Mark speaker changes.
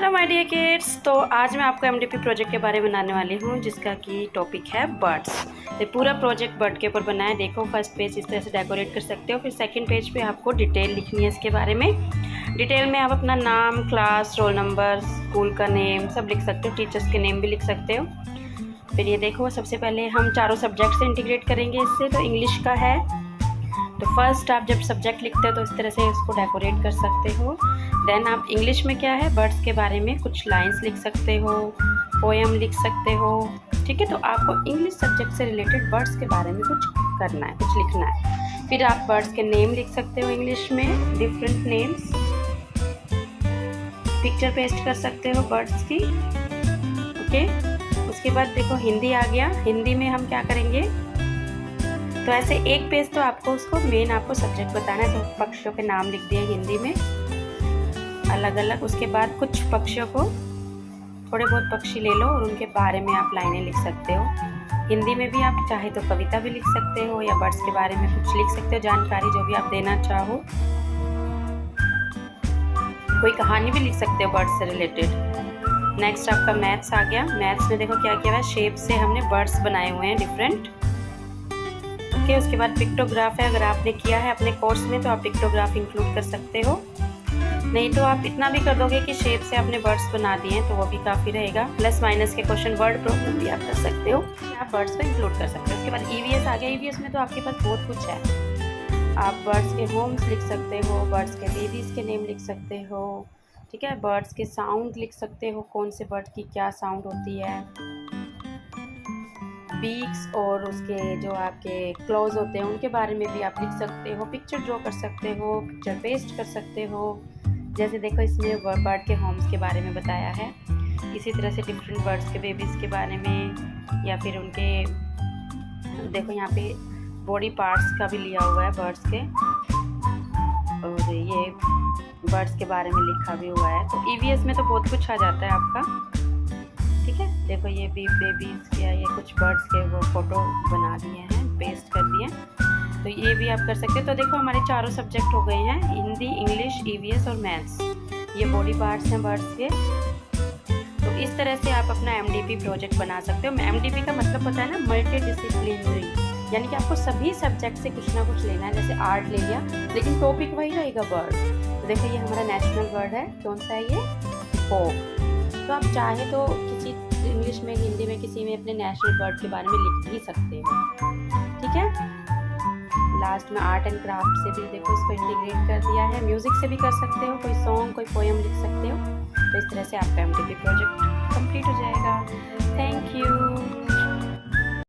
Speaker 1: Hello my dear kids. तो आज मैं आपको एमडीपी प्रोजेक्ट के बारे में बनाने वाली हूँ, जिसका कि टॉपिक है बर्ड्स। तो पूरा प्रोजेक्ट बर्ड के ऊपर बना है। देखो, फर्स्ट पेज इस तरह से डेकोरेट कर सकते हो। फिर सेकंड पेज पे आपको डिटेल लिखनी है इसके बारे में। डिटेल में आप अपना नाम, क्लास, रोल नंबर, स्कूल का नेम सब लिख सकते हो। टीचर्स के नेम भी लिख सकते हो। फिर ये देखो, सबसे पहले हम चारों सब्जेक्ट से इंटीग्रेट करेंगे इससे। तो इंग्लिश का है, तो फर्स्ट आप जब सब्जेक्ट लिखते हो तो इस तरह से इसको डेकोरेट कर सकते हो। देन आप इंग्लिश में क्या है, बर्ड्स के बारे में कुछ लाइंस लिख सकते हो, पोएम लिख सकते हो। ठीक है, तो आपको इंग्लिश सब्जेक्ट से रिलेटेड बर्ड्स के बारे में कुछ करना है, कुछ लिखना है। फिर आप बर्ड्स के नेम लिख सकते हो इंग्लिश में, डिफरेंट नेम्स। पिक्चर पेस्ट कर सकते हो बर्ड्स की। ओके, उसके बाद देखो हिंदी आ गया। हिंदी में हम क्या करेंगे, तो ऐसे एक पेज तो आपको उसको मेन आपको सब्जेक्ट बताना है। तो पक्षियों के नाम लिख दिए हिंदी में अलग अलग। उसके बाद कुछ पक्षियों को, थोड़े बहुत पक्षी ले लो और उनके बारे में आप लाइनें लिख सकते हो। हिंदी में भी आप चाहे तो कविता भी लिख सकते हो या बर्ड्स के बारे में कुछ लिख सकते हो, जानकारी जो भी आप देना चाहो। कोई कहानी भी लिख सकते हो बर्ड्स से रिलेटेड। नेक्स्ट आपका मैथ्स आ गया। मैथ्स में देखो क्या किया है, शेप से हमने बर्ड्स बनाए हुए हैं डिफरेंट। ओके, उसके बाद पिक्टोग्राफ है। अगर आपने किया है अपने कोर्स में तो आप पिक्टोग्राफ इंक्लूड कर सकते हो। नहीं तो आप इतना भी कर दोगे कि शेप से आपने बर्ड्स बना दिए हैं तो वो भी काफ़ी रहेगा। प्लस माइनस के क्वेश्चन, वर्ड प्रॉब्लम भी आप कर सकते हो, आप बर्ड्स को इंक्लूड कर सकते हो। उसके बाद ईवीएस आ गया। ईवीएस में तो आपके पास बहुत कुछ है। आप बर्ड्स के होम्स लिख सकते हो, बर्ड्स के बेबीज़ के नेम लिख सकते हो। ठीक है, बर्ड्स के साउंड लिख सकते हो, कौन से बर्ड की क्या साउंड होती है। बीक्स और उसके जो आपके क्लॉज होते हैं उनके बारे में भी आप लिख सकते हो। पिक्चर ड्रॉ कर सकते हो, पिक्चर पेस्ट कर सकते हो। जैसे देखो, इसमें बर्ड के होम्स के बारे में बताया है। इसी तरह से डिफरेंट बर्ड्स के बेबीज़ के बारे में, या फिर उनके देखो यहाँ पे बॉडी पार्ट्स का भी लिया हुआ है बर्ड्स के, और ये बर्ड्स के बारे में लिखा भी हुआ है। तो ईवीएस में तो बहुत कुछ आ जाता है आपका। ठीक है, देखो ये भी बेबीज़ के, ये कुछ बर्ड्स के वो फोटो बना दिए हैं, पेस्ट कर दिए। तो ये भी आप कर सकते हो। तो देखो हमारे चारों सब्जेक्ट हो गए हैं, हिंदी, इंग्लिश, ईवीएस और मैथ्स। ये बॉडी पार्ट्स हैं बर्ड्स के। तो इस तरह से आप अपना एमडीपी प्रोजेक्ट बना सकते हो। एमडीपी का मतलब होता है ना, मल्टी डिसिप्लिनरी, यानी कि आपको सभी सब्जेक्ट से कुछ ना कुछ लेना है। जैसे आर्ट ले लिया, लेकिन टॉपिक वही रहेगा बर्ड। तो देखो ये हमारा नेशनल बर्ड है, कौन सा है ये, पॉक। तो आप चाहे तो किसी इंग्लिश में, हिंदी में, किसी में अपने नेशनल बर्ड के बारे में लिख भी सकते हो। ठीक है, लास्ट में आर्ट एंड क्राफ्ट से भी देखो इसको इंटीग्रेट कर दिया है। म्यूजिक से भी कर सकते हो, कोई सॉन्ग, कोई पोएम लिख सकते हो। तो इस तरह से आपका एमडीपी प्रोजेक्ट कंप्लीट हो जाएगा।